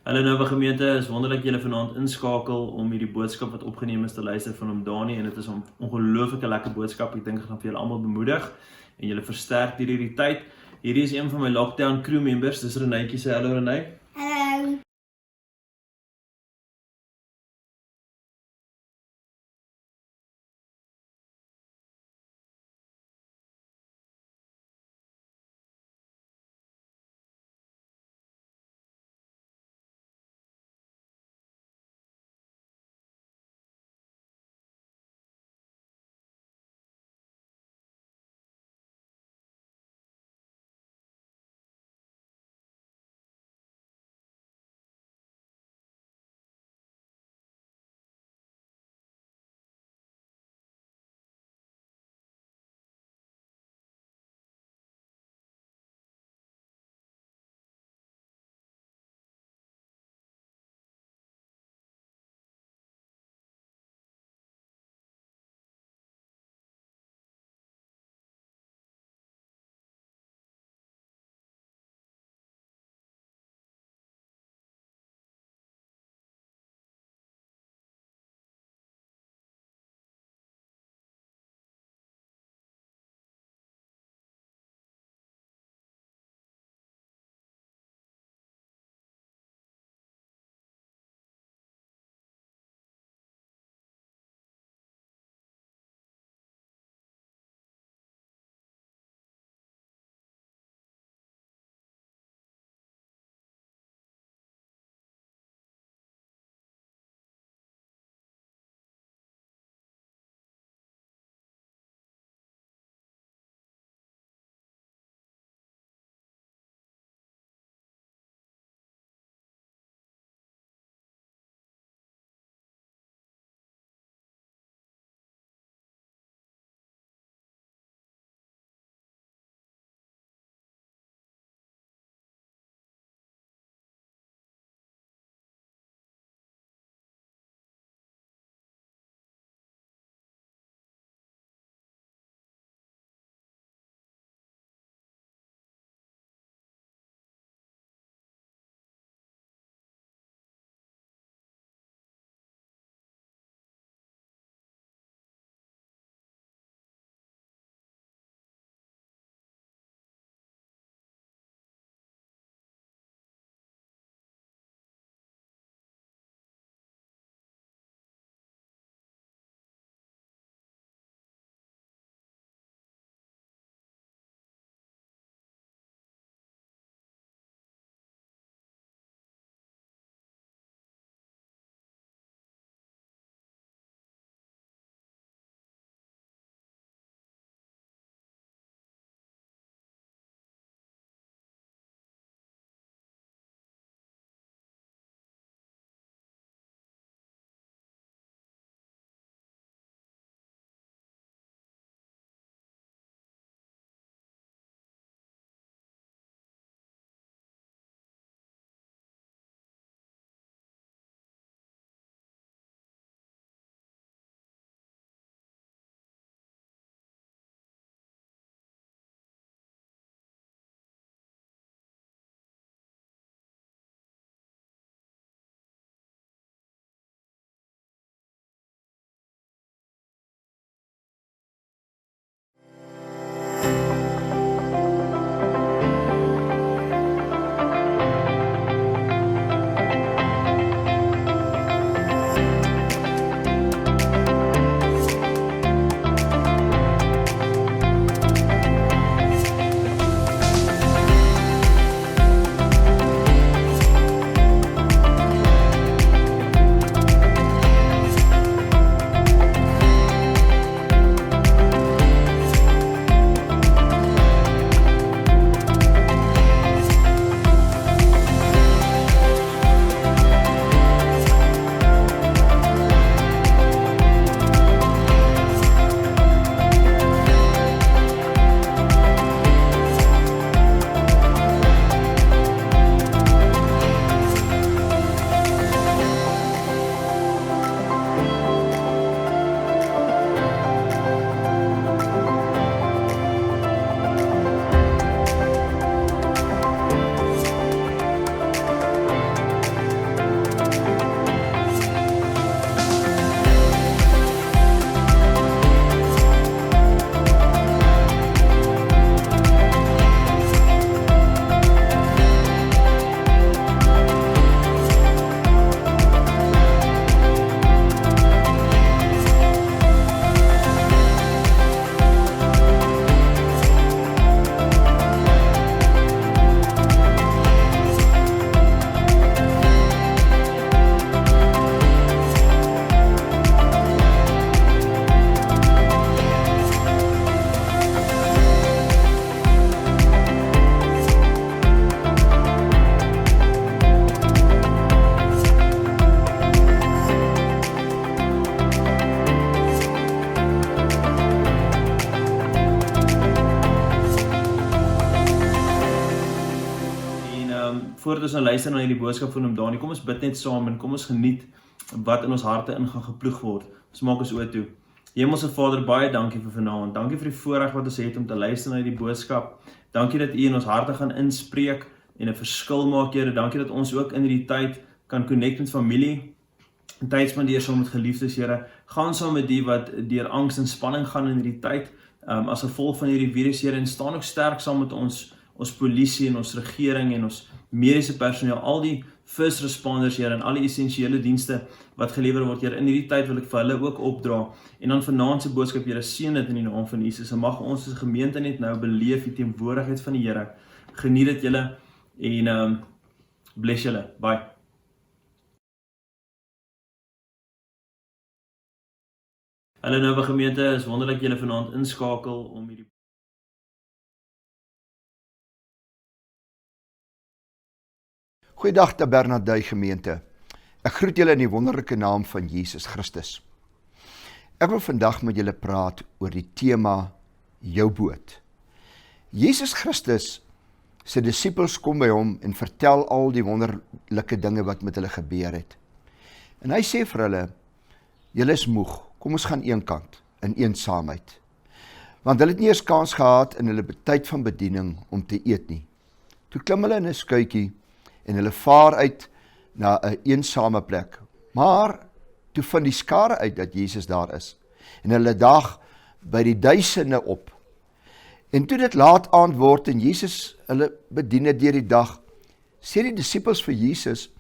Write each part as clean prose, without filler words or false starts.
Hallo Nova gemeente, is wonderlik julle vanaand inskakel om hierdie boodskap wat opgeneem is te luister van hom Dani en dit is 'n ongelooflike lekker boodskap. Ek dink dit gaan vir julle almal bemoedig en julle versterk deur hierdie tyd. Hierdie is een van my lockdown crew members, dis Renetjie, sê hallo Renay. Hallo. voordat ons nou luister na hierdie boodskap van Dani, kom ons bid net saam en kom ons geniet wat in ons harte in gaan geploeg word. Ons maak ons oë toe. Hemelse Vader, baie dankie vir vanaand. Dankie vir die voorreg wat ons het om te luister na hierdie boodskap. Dankie dat U in ons harte gaan inspreek en 'n verskil maak, Here. Dankie dat ons ook in hierdie tyd kan connect met familie, tyd spandeer saam met geliefdes, Here. Gaan saam met die wat deur angs en spanning gaan in hierdie tyd, as gevolg van hierdie virus, Here, en staan ook sterk saam met ons polisie en ons regering en ons mediese personeel, al die first responders, Here, en al die essensiële dienste wat gelewer word, Here. In hierdie tyd wil ek vir hulle ook opdra. En dan vanaand se boodskap, Here, seën dit in die naam van Jesus. En mag ons as gemeente net nou beleef die teenwoordigheid van die Here. Geniet dit julle en bless julle. Bye. Hallo Nova gemeente, is wonderlik julle vanaand inskakel om hierdie Goeiedag Taberna gemeente. Ek groet julle in die wonderlike naam van Jesus Christus. Ek wil vandag met julle praat oor die tema jou boot. Jesus Christus sy disippels kom by hom en vertel al die wonderlike dinge wat met hulle gebeur het. En hy sê vir hulle, julle is moeg, kom ons gaan een kant, in eensaamheid. Want hulle het nie eers kans gehad in hulle tyd van bediening om te eet nie. Toe klim hulle in 'n skuitjie en hulle vaar uit na 'n eensame plek. Maar toe vind die skare uit dat Jesus daar is. En hulle dag by die duisende op. En toe dit laat aand word en Jesus hulle bedien het deur die dag, sê die disippels vir Jesus,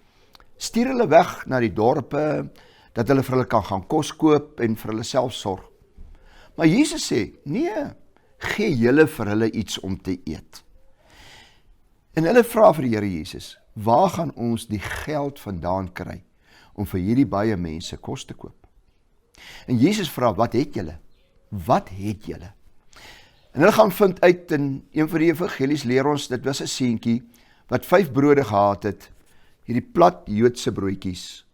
stuur hulle weg na die dorpe, dat hulle vir hulle kan gaan kos koop en vir hulle self sorg. Maar Jesus sê, nee, gee julle vir hulle iets om te eet. En hulle vra vir die Here Jesus, waar gaan ons die geld vandaan kry om vir hierdie baie mense kos te koop? En Jesus vra, wat het julle? Wat het julle? En hulle gaan vind uit in een van die evangelies leer ons, dit was 'n seentjie wat 5 brode gehad het, hierdie plat Joodse broodjies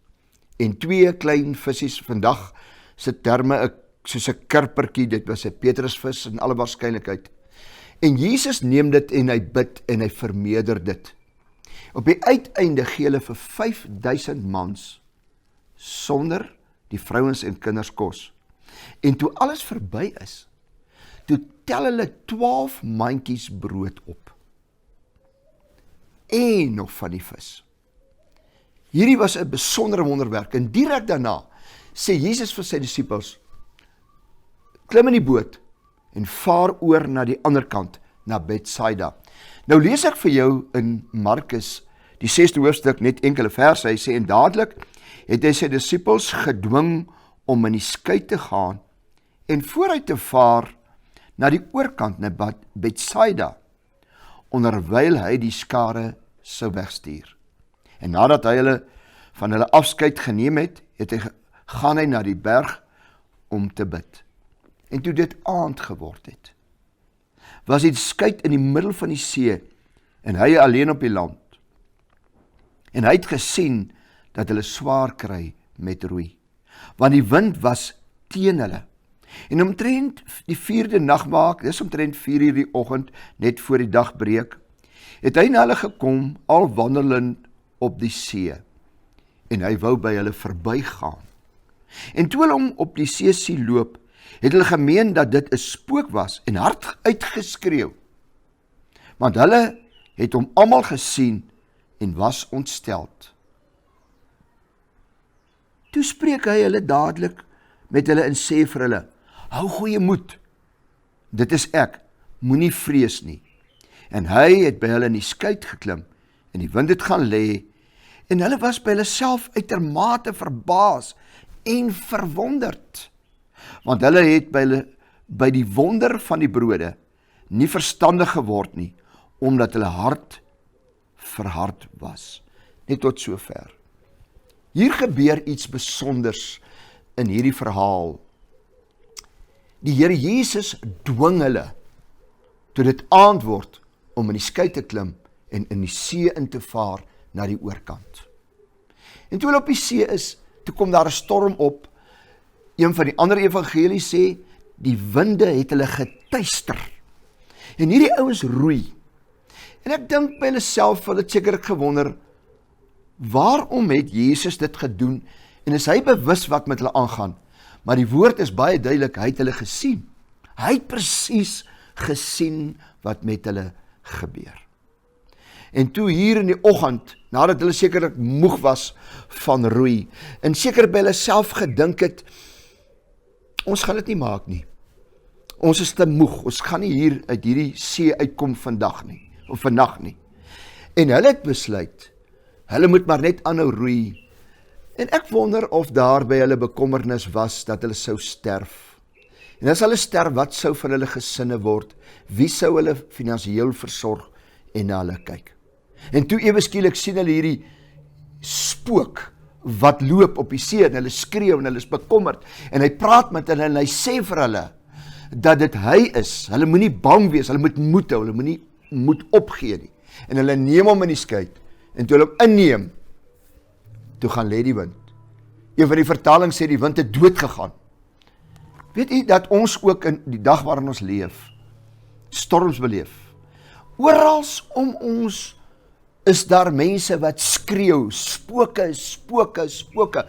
en 2 klein visies, vandag se terme soos 'n kurpertjie, dit was 'n petrusvis in alle waarskynlikheid. En Jesus neem dit en hy bid en hy vermeerder dit. Op die uiteinde gee hulle vir 5000 mans sonder die vrouens en kinders kos. En toe alles verby is, toe tel hulle 12 mandjies brood op. En nog van die vis. Hierdie was 'n besondere wonderwerk. En direk daarna sê Jesus vir sy disippels, klim in die boot en vaar oor na die ander kant, na Betsaida. Nou lees ek vir jou in Markus, die 6de hoofstuk, net enkele verse. Hy sê, en dadelik het hy sy disippels gedwing om in die skei te gaan en vooruit te vaar na die oorkant, na Betsaida, onderwyl hy die skare sou wegstuur. En nadat hy hulle van hulle afskeid geneem het, gaan hy na die berg om te bid. En toe dit aand geword het, was die skei in die middel van die see, en hy alleen op die land. En hy het gesien dat hulle swaar kry met roei, want die wind was teen hulle. En omtrent die 4de nagmaak, dis omtrent 4:00 die oggend, net voor die dag breek, het hy na hulle gekom, al wandelend op die see, en hy wou by hulle verbygaan. En toe hulle hom op die see sien loop, het hulle gemeen dat dit 'n spook was, en hard uitgeskreeu, want hulle het hom almal gesien, en was ontsteld. Toe spreek hy hulle dadelik met hulle en sê vir hulle, hou goeie moed, dit is ek, moenie vrees nie. En hy het by hulle in die skei geklim, en die wind het gaan lê, en hulle was by hulle self uitermate verbaas en verwonderd, want hulle het by die wonder van die brode nie verstandig geword nie, omdat hulle hart verhard was. Net tot sover. Hier gebeur iets besonders in hierdie verhaal. Die Here Jesus dwing hulle, toe dit aand word, om in die skei te klim en in die see in te vaar na die oorkant. En toe hulle op die see is, toe kom daar 'n storm op. Een van die ander evangelies sê, die winde het hulle getuister. En hierdie ouens roei. En ek dink by hulle self, hulle het sekerlik gewonder, waarom het Jesus dit gedoen, en is hy bewus wat met hulle aangaan? Maar die woord is baie duidelik, hy het hulle gesien. Hy het presies gesien wat met hulle gebeur. En toe hier in die oggend, nadat hulle sekerlik moeg was van roei, en seker by hulle self gedink het, ons gaan dit nie maak nie. Ons is te moeg, ons gaan nie hier uit hierdie see uitkom vandag nie, of vannacht nie. En hulle het besluit, hulle moet maar net aanhou roei. En ek wonder of daar by hulle bekommernis was, dat hulle sou sterf. En as hulle sterf, wat sou van hulle gesinne word? Wie sou hulle finansiëel versorg en na hulle kyk? En toe ewe skielik sien hulle hierdie spook, wat loop op die see, en hulle skreeu, en hulle is bekommerd, en hy praat met hulle, en hy sê vir hulle, dat dit hy is, hulle moet nie bang wees, hulle moet moed hou, hulle moet nie moed opgee nie, en hulle neem hom in die skei, en toe hulle hom inneem, toe gaan lê die wind. Een van die vertalings sê die wind het dood gegaan. Weet u dat ons ook in die dag waarin ons leef, storms beleef, orals om ons is daar mense wat skreeu, spooke, spooke, spooke.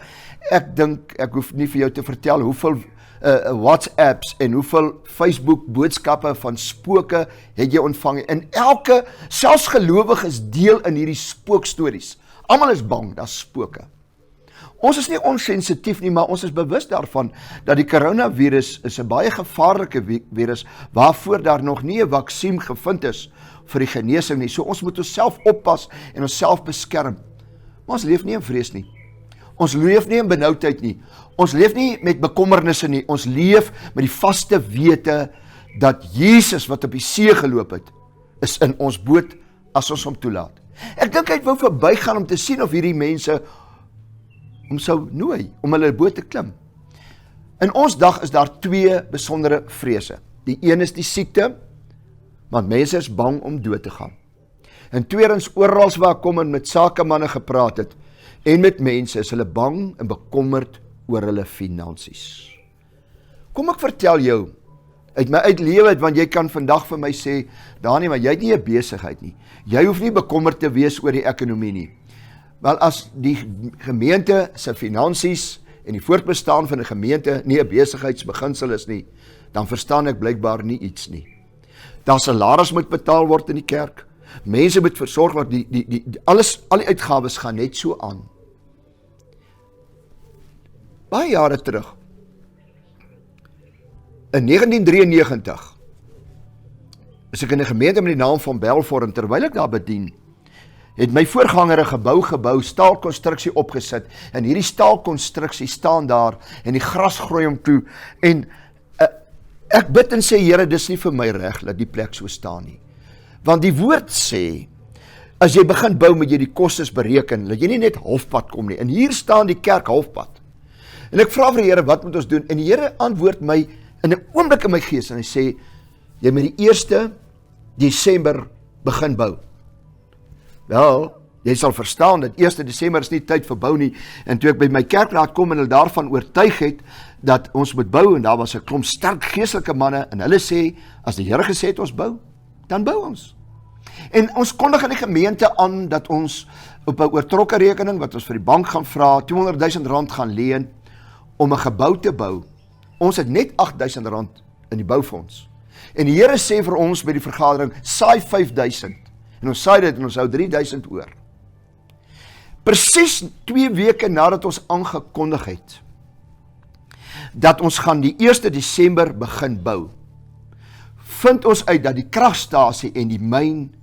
Ek dink, ek hoef nie vir jou te vertel hoeveel WhatsApps en hoeveel Facebook boodskappe van spooke het jy ontvang. En elke, selfs gelowiges deel in hierdie spookstories. Almal is bang, dat is spooke. Ons is nie onsensitief nie, maar ons is bewus daarvan dat die coronavirus is 'n baie gevaarlike virus waarvoor daar nog nie 'n vaksien gevind is vir die genesing nie. So ons moet onsself oppas en onsself beskerm. Maar ons leef nie in vrees nie. Ons leef nie in benoudheid nie. Ons leef nie met bekommernisse nie. Ons leef met die vaste wete dat Jesus wat op die see geloop het, is in ons boot as ons hom toelaat. Ek dink hy wou verbygaan om te sien of hierdie mense om sou nooi, om hulle boot te klim. In ons dag is daar twee besondere vrese. Die een is die siekte, want mense is bang om dood te gaan. En tweedens, orals waar ek kom en met sakemanne gepraat het, en met mense is hulle bang en bekommerd oor hulle finansies. Kom ek vertel jou, uit my uitlewe uit, want jy kan vandag vir my sê, Danie, maar jy het nie 'n besigheid nie. Jy hoef nie bekommerd te wees oor die ekonomie nie. Wel, as die gemeente se finansies en die voortbestaan van 'n gemeente nie 'n besigheidsbeginsel is nie, dan verstaan ek blykbaar nie iets nie. Daar salaris moet betaal word in die kerk. Mense moet versorg word, al die uitgawes gaan net so aan. Baie jare terug, in 1993, is ek in 'n gemeente met die naam van Belfort, en terwyl ek daar bedien, het my voorganger 'n gebou, staalkonstruksie opgesit, en hierdie staalkonstruksie staan daar, en die gras groei hom toe, en ek bid en sê, Here, dis nie vir my reg, dat die plek so staan nie. Want die woord sê, as jy begin bou, moet jy die kostes bereken, dat jy nie net halfpad kom nie, en hier staan die kerk halfpad. En ek vra vir die Here, wat moet ons doen? En die Here antwoord my, in 'n oomblik in my gees, en hy sê, jy moet die 1 Desember begin bou. Wel, jy sal verstaan dat 1 Desember is nie tyd vir bou nie, en toe ek by my kerk laat kom en hulle daarvan oortuig het, dat ons moet bou, en daar was 'n klomp sterk geestelike manne, en hulle sê, as die Here gesê het ons bou, dan bou ons. En ons kondig in die gemeente aan, dat ons op 'n oortrokke rekening, wat ons vir die bank gaan vra, R200,000 gaan leen, om 'n gebou te bou. Ons het net R8,000 in die boufonds. En die Here sê vir ons by die vergadering, saai 5,000. En ons saai dit, en ons hou 3,000 oor. Presies 2 weke nadat ons aangekondig het, dat ons gaan die 1 Desember begin bou, vind ons uit dat die kragstasie en die myn,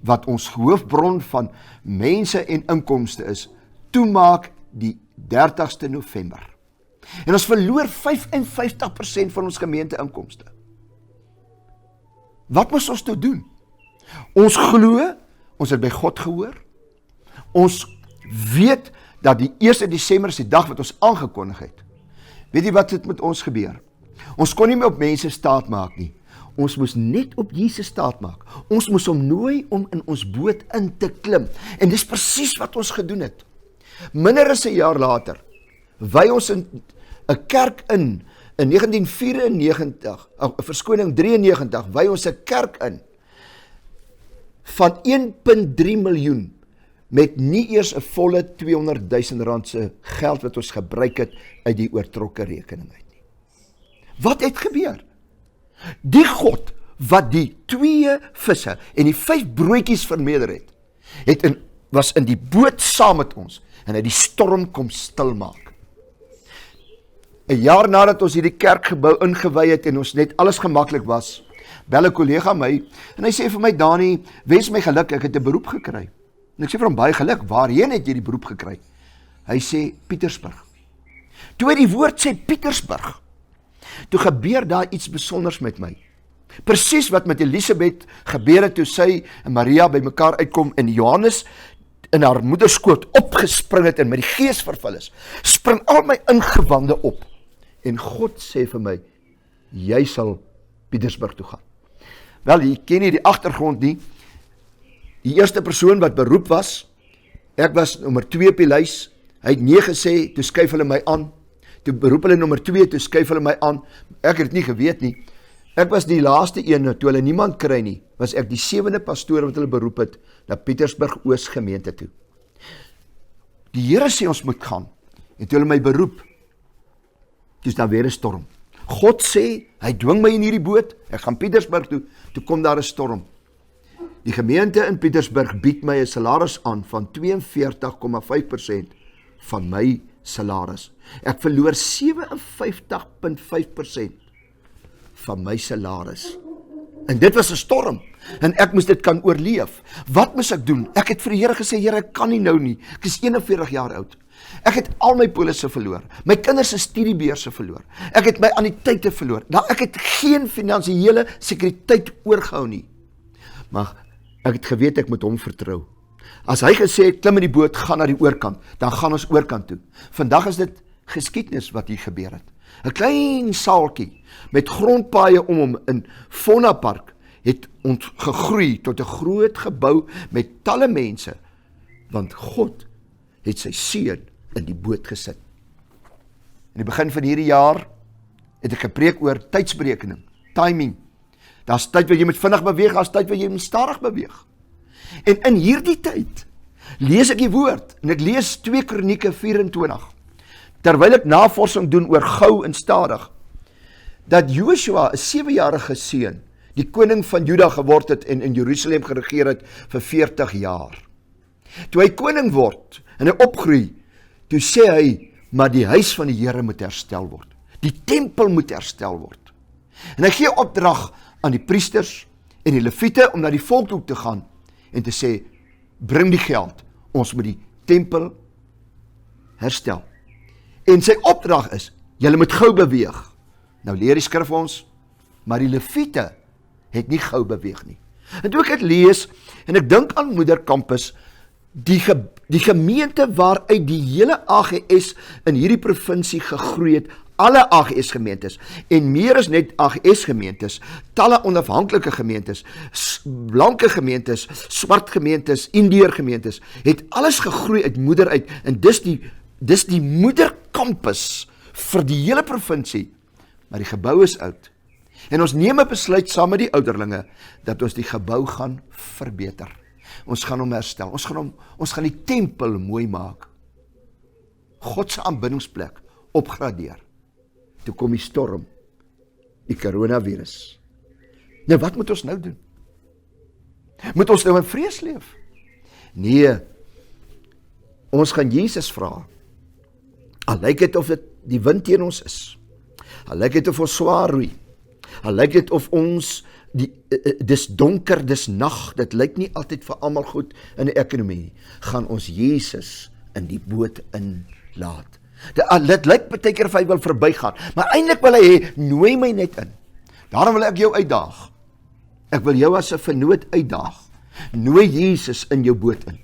wat ons hoofbron van mense en inkomste is, toemaak die 30ste November. En ons verloor 55% van ons gemeenteinkomste. Wat moes ons toe doen? Ons glo, ons het by God gehoor. Ons weet dat die 1 Desember is die dag wat ons aangekondig het. Weet jy wat het met ons gebeur? Ons kon nie meer op mense staat maak nie. Ons moes net op Jesus staat maak. Ons moes hom nooi om in ons boot in te klim. En dis presies wat ons gedoen het. Minder as 'n jaar later, wy ons in 'n kerk in 1994, verskoning 93, wy ons 'n kerk in, van 1,3 miljoen met nie eers 'n volle 200.000 rand se geld wat ons gebruik het uit die oortrokke rekening uit nie. Wat het gebeur? Die God wat die 2 visse en die 5 broodjies vermeerder het, was in die boot saam met ons en het die storm kom stilmaak. 'n jaar nadat ons hierdie kerkgebou ingewy het en ons net alles gemaklik was, bel 'n kollega my en hy sê vir my, Dani, wens my geluk, ek het 'n beroep gekry. En ek sê vir hom, baie geluk, waarheen het jy die beroep gekry? Hy sê, Pietersburg. Toe hy die woord sê Pietersburg, toe gebeur daar iets besonders met my. Presies wat met Elisabeth gebeur het toe sy en Maria by mekaar uitkom en Johannes in haar moederskoot opgespring het en met die gees vervul is, spring al my ingewande op. En God sê vir my, jy sal Pietersburg toe gaan. Wel, jy ken nie die agtergrond nie. Die eerste persoon wat beroep was, ek was nommer 2 op die lys, hy het nee gesê, toe skuif hulle my aan, toe beroep hulle nommer 2, toe skuif hulle my aan, ek het nie geweet nie, ek was die laaste ene, toe hulle niemand kry nie, was ek die 7de pastoor wat hulle beroep het, na Pietersburg Oos gemeente toe. Die Here sê ons moet gaan, en toe hulle my beroep, toe is daar weer 'n storm. God sê, hy dwing my in hierdie boot, ek gaan Pietersburg toe kom daar 'n storm. Die gemeente in Pietersburg bied my 'n salaris aan van 42,5% van my salaris. Ek verloor 57,5% van my salaris. En dit was 'n storm, en ek moes dit kan oorleef. Wat moes ek doen? Ek het vir die Here gesê, Here, ek kan nie nou nie, ek is 41 jaar oud. Ek het al my polisse verloor, my kinders se studiebeurse verloor, ek het my anniteite verloor, ek het geen finansiële sekuriteit oorgehou nie. Maar ek het geweet ek moet hom vertrou. As hy gesê het, klim in die boot, gaan na die oorkant, dan gaan ons oorkant toe. Vandag is dit geskiedenis wat hier gebeur het. 'n Klein saaltjie met grondpaaie om hom in Vonnapark het gegroei tot 'n groot gebou met talle mense, want God het sy seun in die boot gesit. In die begin van hierdie jaar het ek gepreek oor tydsberekening, timing. Daar's tyd wat jy moet vinnig beweeg, daar's tyd wat jy moet stadig beweeg. En in hierdie tyd lees ek die woord, en ek lees 2 Kronieke 24, terwyl ek navorsing doen oor gou en stadig, dat Joshua, 'n 7-jarige seun, die koning van Juda geword het en in Jerusalem geregeer het vir 40 jaar. Toe hy koning word en hy opgroei, toe sê hy, maar die huis van die Here moet herstel word. Die tempel moet herstel word. En hy gee opdrag aan die priesters en die leviete om na die volk toe te gaan en te sê, bring die geld, ons moet die tempel herstel. En sy opdrag is, julle moet gou beweeg. Nou leer die skrif ons, maar die leviete het nie gou beweeg nie. En toe ek het lees, en ek dink aan Moederkampus, die gemeente waaruit die hele AGS in hierdie provinsie gegroei het, alle AGS gemeentes, en meer as net AGS gemeentes, talle onafhanklike gemeentes, blanke gemeentes, swart gemeentes, Indiër gemeentes, het alles gegroei uit moeder uit, en dis die Moederkampus vir die hele provinsie, maar die gebou is oud. En ons neem 'n besluit saam met die ouderlinge, dat ons die gebou gaan verbeter. Ons gaan hom herstel, ons gaan die tempel mooi maak. God se aanbiddingsplek opgradeer. Toe kom die storm, die coronavirus. Nou wat moet ons nou doen? Moet ons nou in vrees leef? Nee, ons gaan Jesus vra. Al lyk dit of dit die wind teen ons is, al lyk dit of ons swaar roei, al lyk dit of ons dis donker, dis nag, dit lyk nie altyd vir almal goed in die ekonomie, gaan ons Jesus in die boot inlaat. Dit lyk baie keer of hy wil verbygaan, maar eintlik wil hy hê, nooi my net in. Daarom wil ek jou uitdaag. Ek wil jou as 'n vernoot uitdaag. Nooi Jesus in jou boot in.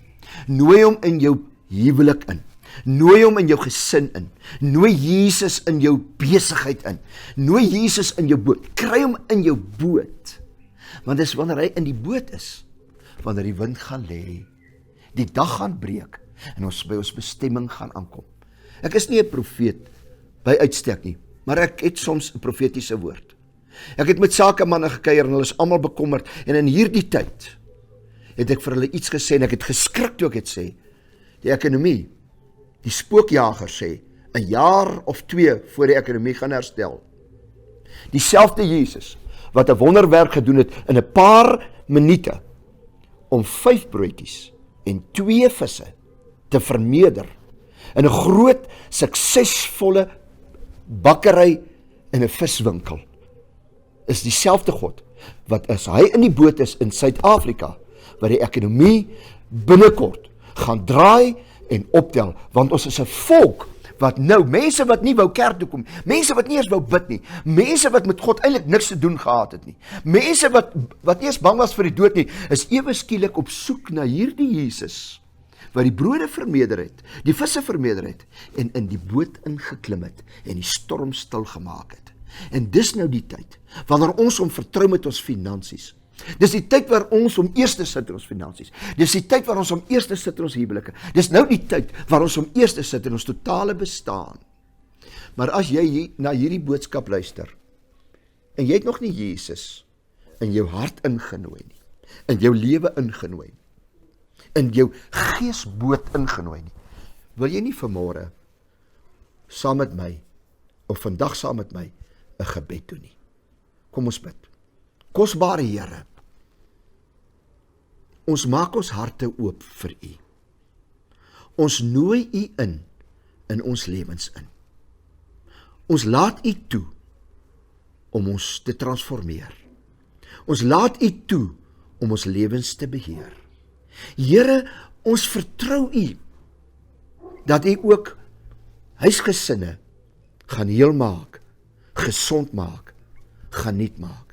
Nooi hom in jou huwelik in. Nooi hom in jou gesin in. Nooi Jesus in jou besigheid in. Nooi Jesus in jou boot. Kry hom in jou boot. Want dis wanneer hy in die boot is, wanneer die wind gaan lê, die dag gaan breek, en ons by ons bestemming gaan aankom. Ek is nie 'n profeet by uitstek nie, maar ek het soms 'n profetiese woord. Ek het met sakemanne gekuier en hulle is almal bekommerd, en in hierdie tyd het ek vir hulle iets gesê en ek het geskrik toe ek het sê. Die ekonomie, die spookjager sê, 'n jaar of 2 voor die ekonomie gaan herstel. Dieselfde Jesus, wat 'n wonderwerk gedoen het in 'n paar minute, om 5 broodjies en 2 visse te vermeerder, in 'n groot, suksesvolle bakkery en 'n viswinkel, is dieselfde God, wat as hy in die boot is in Suid-Afrika, wat die ekonomie binnekort gaan draai en optel, want ons is 'n volk wat nou, mense wat nie wou kerk toe kom, mense wat nie eens wou bid nie, mense wat met God eintlik niks te doen gehad het nie, mense wat nie eens bang was vir die dood nie, is ewe skielik op soek na hierdie Jesus, wat die brode vermeerder het, die visse vermeerder het, en in die boot ingeklim het, en die storm stil gemaak het. En dis nou die tyd, wanneer ons hom vertrou met ons finansies. Dis die tyd waar ons hom eerste sit in ons finansies. Dis die tyd waar ons hom eerste sit in ons huwelike. Dis nou die tyd waar ons hom eerste sit in ons totale bestaan. Maar as jy na hierdie boodskap luister, en jy het nog nie Jesus in jou hart ingenooi nie, in jou lewe ingenooi nie, in jou geesboot ingenooi nie, wil jy nie vanmôre saam met my, of vandag saam met my, 'n gebed doen nie. Kom ons bid. Kosbare Here, ons maak ons harte oop vir U. Ons nooi U in ons lewens in. Ons laat U toe om ons te transformeer. Ons laat U toe om ons lewens te beheer. Here, ons vertrou U dat U ook huisgesinne gaan heel maak, gesond maak, geniet maak.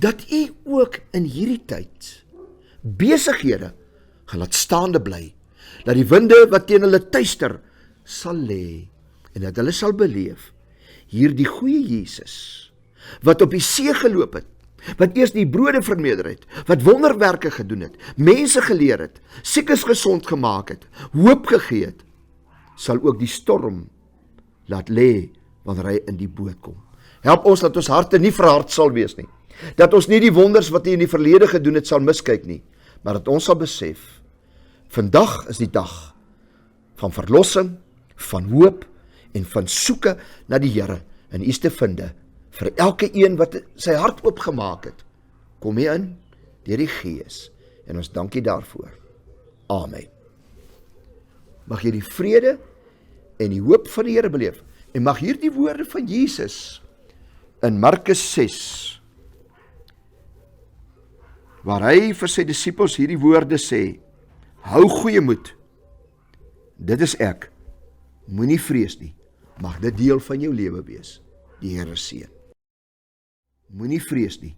Dat U ook in hierdie tyd besighede gaan laat staande bly, dat die winde wat teen hulle tuister sal lê, en dat hulle sal beleef, hierdie goeie Jesus, wat op die see geloop het, wat eers die brode vermeerder het, wat wonderwerke gedoen het, mense geleer het, siekes gesond gemaak het, hoop gegee het, sal ook die storm laat lê, wanneer hy in die boot kom. Help ons dat ons harte nie verhard sal wees nie, dat ons nie die wonders wat hy in die verlede gedoen het sal miskyk nie, maar dat ons sal besef, vandag is die dag van verlossing, van hoop en van soeke na die Here en U te vinde vir elke een wat sy hart oopgemaak het. Kom hier in deur die Gees en ons dankie daarvoor. Amen. Mag jy die vrede en die hoop van die Here beleef en mag hierdie woorde van Jesus in Markus 6 waar hy vir sy disippels hierdie woorde sê, hou goeie moed, dit is ek, moenie vrees nie, mag dit deel van jou lewe wees, die Here seën. Moenie vrees nie,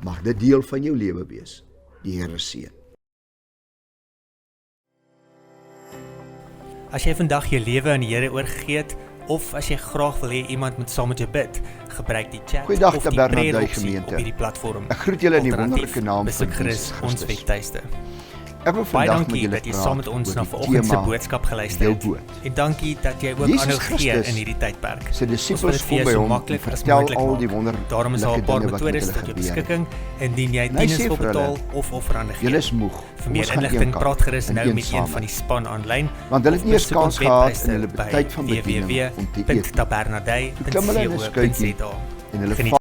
mag dit deel van jou lewe wees, die Here seën. As jy vandag jou lewe aan die Here oorgegee het, of as jy graag wil hê iemand moet saam met jou bid, gebruik die chat Goeiedag, of die Taberna prayer-opsie gemeente. op hierdie platform. Ek groet julle in die Alternatief, wonderlike naam van besoek gerus Jesus ons Christus. webtuiste. Ek wil Baie vandag met dankie julle dat jy saam met ons praat na oor die vanoggend se tema boodskap geluister jou het. boot. En dankie dat jy ook Jesus aanhou gee Christus in hierdie tydperk. Sy Ons wil disippels dit vir jou kom by so hom en maklik as vertel moontlik al die maak. wonderlike Daarom is daar 'n paar dinge wat met metodes hulle tot jou gebeur het. beskikking indien jy En hy dienste sê wil vir hulle, betaal of offerande Julle gee. is moeg. Vir Kom meer ons gaan inligting eenkant praat gerus en nou een met een saam. van die span aanlyn. Want hulle het nie eens Besoek ons kans gehad webtuiste in hulle by tyd van bediening om te eet. Toe klim hulle in 'n skuitjie www.tabernadei.co.za. en hulle Geniet